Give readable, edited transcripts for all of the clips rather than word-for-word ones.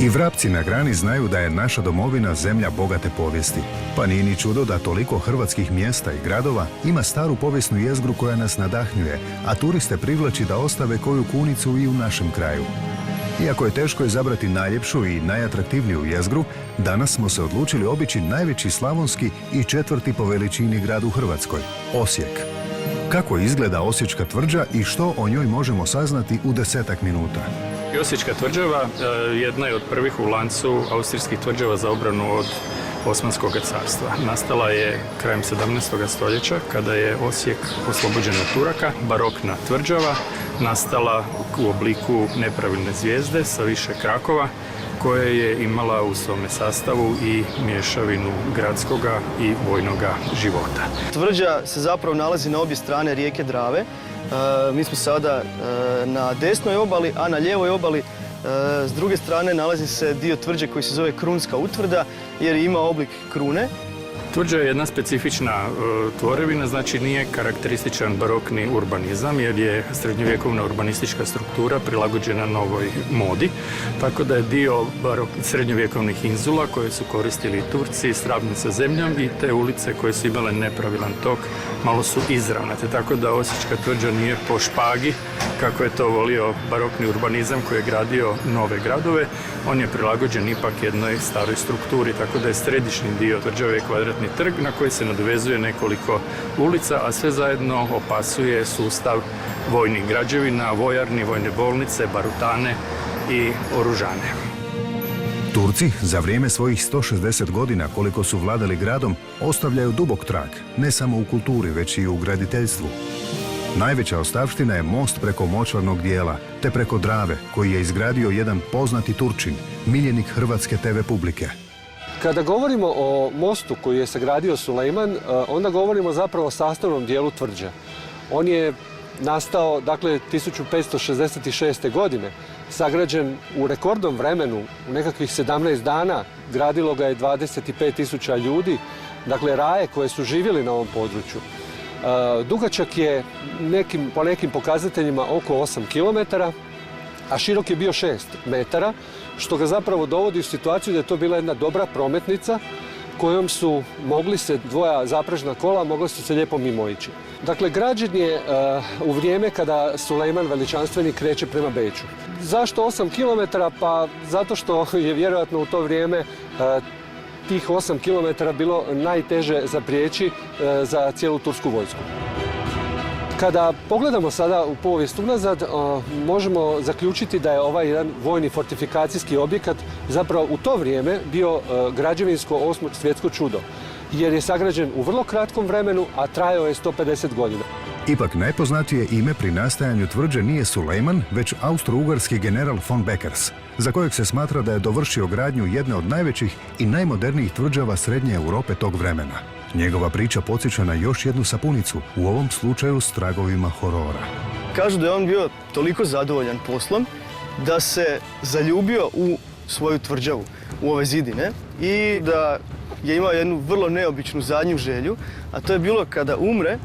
I vrapci na grani znaju da je naša domovina zemlja bogate povijesti. Pa nije ni čudo da toliko hrvatskih mjesta i gradova ima staru povijesnu jezgru koja nas nadahnjuje, a turiste privlači da ostave koju kunicu i u našem kraju. Iako je teško izabrati najljepšu i najatraktivniju jezgru, danas smo se odlučili obići najveći slavonski i četvrti po veličini grad u Hrvatskoj, Osijek. Kako izgleda Osječka tvrđa i što o njoj možemo saznati u 10 minuta? Osječka tvrđava jedna je od prvih u lancu austrijskih tvrđava za obranu od Osmanskog carstva. Nastala je krajem 17. stoljeća kada je Osijek oslobođen od Turaka. Barokna tvrđava nastala u obliku nepravilne zvijezde sa više krakova koja je imala u svome sastavu i mješavinu gradskoga i vojnoga života. Tvrđa se zapravo nalazi na obje strane rijeke Drave. Mi smo sada na desnoj obali, a na lijevoj obali s druge strane nalazi se dio tvrđe koji se zove Krunska utvrda jer ima oblik krune. Tvrđa je jedna specifična tvorevina, znači nije karakterističan barokni urbanizam jer je srednjovjekovna urbanistička struktura prilagođena novoj modi, tako da je dio srednjovjekovnih inzula koje su koristili Turci sravnjen sa zemljom i te ulice koje su imale nepravilan tok malo su izravnate, tako da Osječka tvrđa nije po špagi kako je to volio barokni urbanizam koji je gradio nove gradove. On je prilagođen ipak jednoj staroj strukturi, tako da je središnji dio tvrđave kvadratni trg na koji se nadovezuje nekoliko ulica, a sve zajedno opasuje sustav vojnih građevina, vojarni, vojne bolnice, barutane i oružane. Turci za vrijeme svojih 160 godina koliko su vladali gradom ostavljaju dubok trag, ne samo u kulturi, već i u graditeljstvu. Najveća ostavština je most preko močvarnog dijela, te preko Drave, koji je izgradio jedan poznati Turčin, miljenik hrvatske TV publike. Kada govorimo o mostu koji je sagradio Sulejman, onda govorimo zapravo o sastavnom dijelu tvrđe. On je nastao, dakle, 1566. godine, sagrađen u rekordnom vremenu, u nekakvih 17 dana, gradilo ga je 25.000 ljudi, dakle, raje koje su živjeli na ovom području. Dugačak je po nekim pokazateljima oko 8 km, a širok je bio 6 metara, što ga zapravo dovodi u situaciju da je to bila jedna dobra prometnica kojom su mogli se dvoja zaprežna kola, mogli su se lijepo mimoići. Dakle, građen je u vrijeme kada Sulejman veličanstveni kreće prema Beču. Zašto 8 km? Pa zato što je vjerojatno u to vrijeme tih 8 km bilo najteže zaprijeći za cijelu tursku vojsku. Kada pogledamo sada u povijest unazad, možemo zaključiti da je ovaj jedan vojni fortifikacijski objekat zapravo u to vrijeme bio građevinsko 8. svjetsko čudo, jer je sagrađen u vrlo kratkom vremenu, a trajao je 150 godina. Ipak najpoznatije ime pri nastajanju tvrđe nije Sulejman, već austro-ugarski general von Beckers, za kojeg se smatra da je dovršio gradnju jedne od najvećih i najmodernijih tvrđava Srednje Europe tog vremena. Njegova priča podsjeća na još jednu sapunicu, u ovom slučaju s tragovima horora. Kažu da je on bio toliko zadovoljan poslom da se zaljubio u svoju tvrđavu, u ove zidine, i da je imao jednu vrlo neobičnu zadnju želju, a to je bilo kada umre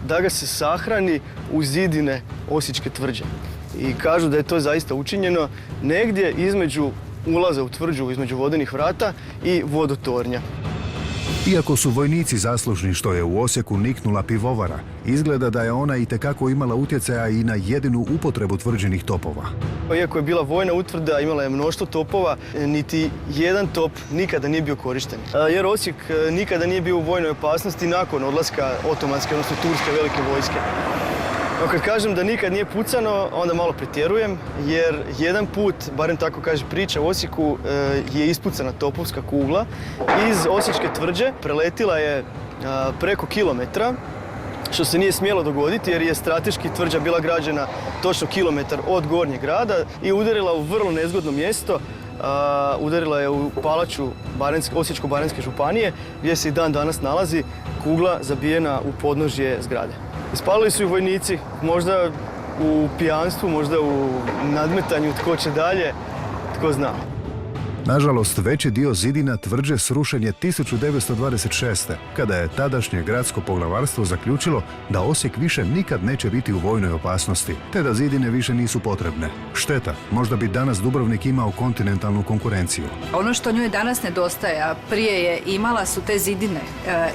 da ga se sahrani u zidine Osječke tvrđe. I kažu da je to zaista učinjeno negdje između ulaza u tvrđu, između vodenih vrata i vodotornja. Iako su vojnici zaslužni što je u Osijeku niknula pivovara, izgleda da je ona itekako imala utjecaja i na jedinu upotrebu tvrđinih topova. Iako je bila vojna utvrda, imala je mnoštvo topova, niti jedan top nikada nije bio korišten. Jer Osijek nikada nije bio u vojnoj opasnosti nakon odlaska otomanske, odnosno turske velike vojske. No, kad kažem da nikad nije pucano, onda malo pretjerujem, jer jedan put, barem tako kaže priča, u Osijeku je ispucana topovska kugla iz Osječke tvrđe, preletila je preko kilometra, što se nije smjelo dogoditi jer je strateški tvrđa bila građena točno kilometar od gornjeg grada i udarila u vrlo nezgodno mjesto. Udarila je u palaču Osječko-baranjske županije, gdje se i dan danas nalazi kugla zabijena u podnožje zgrade. Ispalili su i vojnici, možda u pijanstvu, možda u nadmetanju, tko će dalje, tko zna. Nažalost, veći dio zidina tvrđe srušen je 1926. kada je tadašnje gradsko poglavarstvo zaključilo da Osijek više nikad neće biti u vojnoj opasnosti, te da zidine više nisu potrebne. Šteta, možda bi danas Dubrovnik imao kontinentalnu konkurenciju. Ono što njoj danas nedostaje, a prije je imala, su te zidine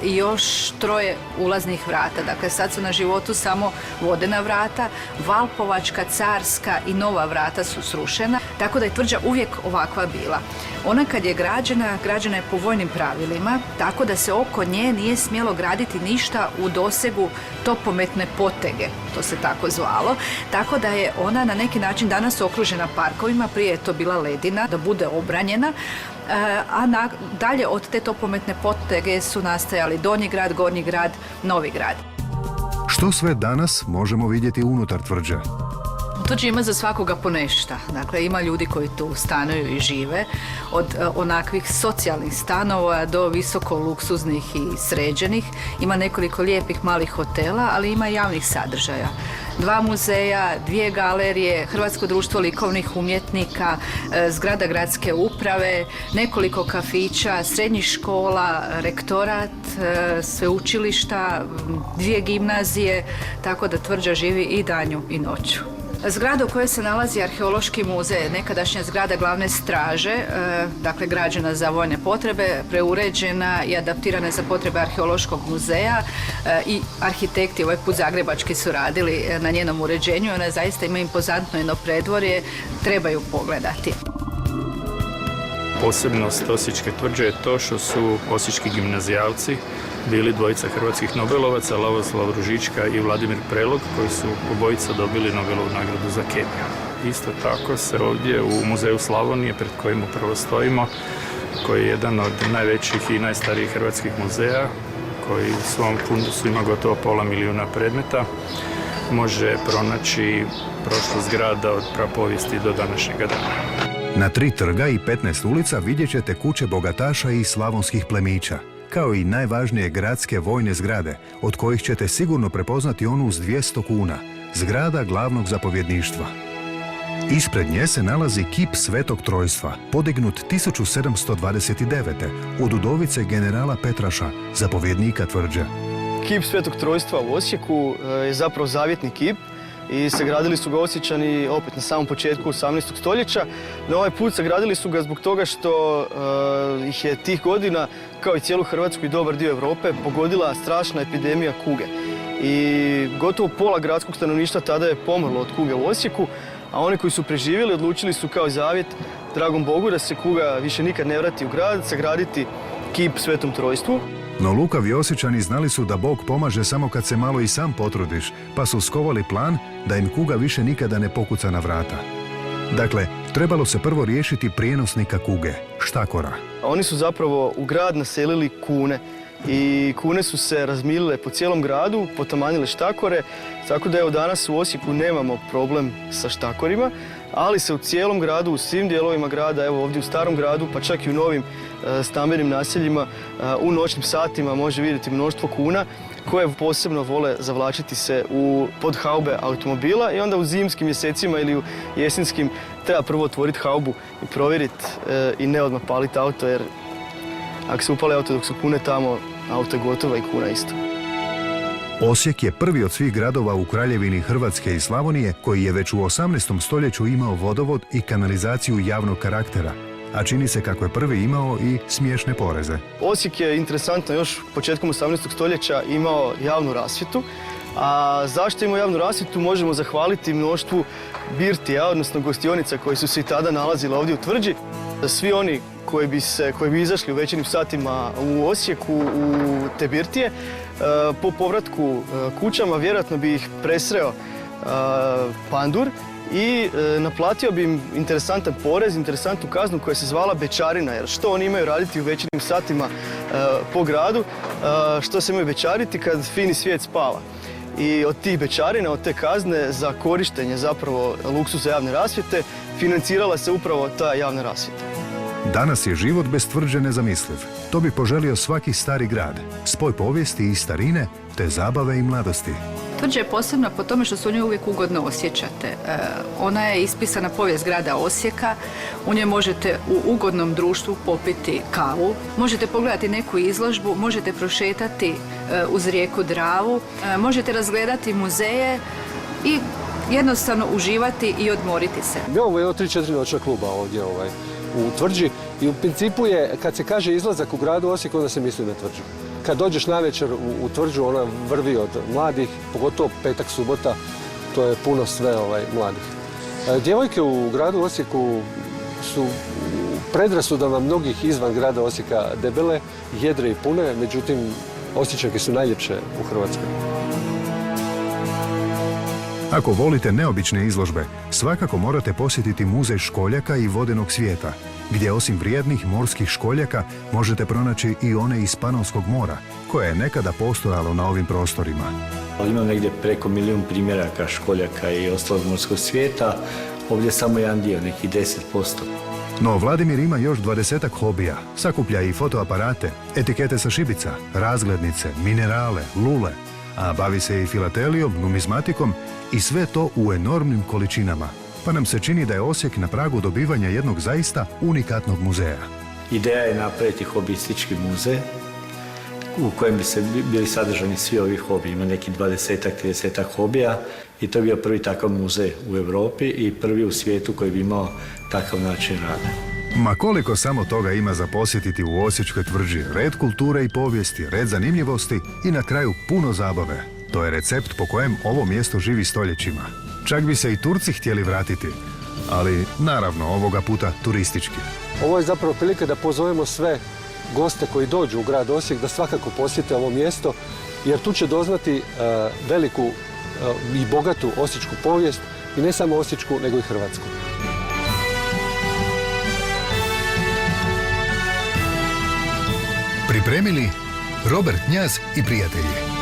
i još 3 ulaznih vrata. Dakle, sad su na životu samo vodena vrata, Valpovačka, Carska i Nova vrata su srušena, tako da je tvrđa uvijek ovakva bila. Ona kad je građena je po vojnim pravilima, tako da se oko nje nije smjelo graditi ništa u dosegu topometne potege, to se tako zvalo, tako da je ona na neki način danas okružena parkovima, prije je to bila ledina, da bude obranjena, a dalje od te topometne potege su nastajali Donji grad, Gornji grad, Novi grad. Što sve danas možemo vidjeti unutar tvrđe? Tvrđa ima za svakoga po nešta. Dakle, ima ljudi koji tu stanuju i žive, od onakvih socijalnih stanova do visoko luksuznih i sređenih. Ima nekoliko lijepih malih hotela, ali ima i javnih sadržaja. 2 muzeja, 2 galerije, Hrvatsko društvo likovnih umjetnika, zgrada gradske uprave, nekoliko kafića, srednjih škola, rektorat, sveučilišta, 2 gimnazije, tako da tvrđa živi i danju i noću. Zgrada u kojoj se nalazi arheološki muzej, nekadašnja zgrada glavne straže, dakle građena za vojne potrebe, preuređena i adaptirana za potrebe arheološkog muzeja i arhitekti, ovaj put zagrebački, su radili na njenom uređenju. Ona zaista ima impozantno jedno predvorje, treba ju pogledati. Posebnost Osječke tvrđe je to što su osječki gimnazijalci bili 2 hrvatskih Nobelovaca, Lavoslav Ružička i Vladimir Prelog, koji su obojica dobili Nobelovu nagradu za kemiju. Isto tako se ovdje u Muzeju Slavonije, pred kojim upravo stojimo, koji je jedan od najvećih i najstarijih hrvatskih muzeja, koji u svom fundusu ima gotovo 500.000 predmeta, može pronaći prošlost zgrada od prapovijesti do današnjega dana. Na 3 trga i 15 ulica vidjet ćete kuće bogataša i slavonskih plemića, kao i najvažnije gradske vojne zgrade, od kojih ćete sigurno prepoznati onu s 200 kuna, zgrada glavnog zapovjedništva. Ispred nje se nalazi kip Svetog Trojstva, podignut 1729. od udovice generala Petraša, zapovjednika tvrđe. Kip Svetog Trojstva u Osijeku je zapravo zavjetni kip i sagradili su ga Osječani opet na samom početku 18. stoljeća. Na ovaj put sagradili su ga zbog toga što ih je tih godina, kao i cijelu Hrvatsku i dobar dio Europe, pogodila strašna epidemija kuge. I gotovo pola gradskog stanovništva tada je pomrlo od kuge u Osijeku, a oni koji su preživjeli odlučili su kao zavjet dragom Bogu da se kuga više nikad ne vrati u grad, sagraditi kip Svetom Trojstvu. No lukavi Osječani znali su da Bog pomaže samo kad se malo i sam potrudiš, pa su skovali plan da im kuga više nikada ne pokuca na vrata. Dakle, trebalo se prvo riješiti prijenosnika kuge, štakora. Oni su zapravo u grad naselili kune i kune su se razmilile po cijelom gradu, potamanile štakore, tako da evo danas u Osijeku nemamo problem sa štakorima, ali se u cijelom gradu, u svim dijelovima grada, evo ovdje u starom gradu, pa čak i u novim stambenim naseljima, u noćnim satima može vidjeti mnoštvo kuna koje posebno vole zavlačiti se pod haube automobila i onda u zimskim mjesecima ili u jesenskim treba prvo otvoriti haubu i provjeriti i ne odmah paliti auto, jer ako se upale auto dok su kune tamo, auto je gotovo i kuna isto. Osijek je prvi od svih gradova u Kraljevini Hrvatske i Slavonije koji je već u 18. stoljeću imao vodovod i kanalizaciju javnog karaktera, a čini se kako je prvi imao i smiješne poreze. Osijek je, interesantno, još početkom 18. stoljeća imao javnu rasvjetu, a zašto imao javnu rasvjetu možemo zahvaliti mnoštvu birtija, odnosno gostionica koji su se i tada nalazile ovdje u tvrđi. Svi oni koji bi izašli u večernjim satima u Osijeku u te birtije, po povratku kućama vjerojatno bi ih presreo pandur i naplatio bi im interesantan porez, interesantnu kaznu koja se zvala bečarina, jer što oni imaju raditi u večernjim satima po gradu, što se imaju bečariti kad fini svijet spava. I od tih bečarina, od te kazne za korištenje zapravo luksuza javne rasvjete, financirala se upravo ta javna rasvjeta. Danas je život bez tvrđe nezamisliv. To bi poželio svaki stari grad, spoj povijesti i starine, te zabave i mladosti. Tvrđa je posebna po tome što se u njoj uvijek ugodno osjećate. Ona je ispisana povijest grada Osijeka, u njoj možete u ugodnom društvu popiti kavu, možete pogledati neku izložbu, možete prošetati uz rijeku Dravu, možete razgledati muzeje i jednostavno uživati i odmoriti se. Mi imamo jedno 3-4 noćna kluba ovdje u Tvrđi i u principu je, kad se kaže izlazak u gradu Osijeku, onda se misli na Tvrđu. Kad dođeš navečer u Tvrđu, ona vrvi od mladih, pogotovo petak, subota, to je puno sve mladih. Djevojke u gradu Osijeku su predrasudama mnogih izvan grada Osijeka debele, jedre i pune, međutim, Osječanke su najljepše u Hrvatskoj. Ako volite neobične izložbe, svakako morate posjetiti muzej školjaka i vodenog svijeta, gdje osim vrijednih morskih školjaka možete pronaći i one iz Panonskog mora, koje je nekada postojalo na ovim prostorima. Imam negdje preko 1 milijun primjeraka školjaka i ostalog morskog svijeta, ovdje samo jedan dio, neki 10%. No Vladimir ima još 20-ak hobija, sakuplja i fotoaparate, etikete sa šibica, razglednice, minerale, lule, a bavi se i filatelijom, numizmatikom i sve to u enormnim količinama. Pa nam se čini da je Osijek na pragu dobivanja jednog zaista unikatnog muzeja. Ideja je napraviti hobistički muzej u kojem bi se bili sadržani svi ovi hobiji. Ima neki 20-ak, 30-ak hobija i to je bio prvi takav muzej u Europi i prvi u svijetu koji bi imao takav način rada. Ma koliko samo toga ima za posjetiti u Osječkoj Tvrđi, red kulture i povijesti, red zanimljivosti i na kraju puno zabave. To je recept po kojem ovo mjesto živi stoljećima. Čak bi se i Turci htjeli vratiti, ali naravno ovoga puta turistički. Ovo je zapravo prilika da pozovemo sve goste koji dođu u grad Osijek da svakako posjete ovo mjesto, jer tu će doznati veliku i bogatu osječku povijest i ne samo osječku, nego i hrvatsku. Pripremili Robert Knjaz i prijatelji.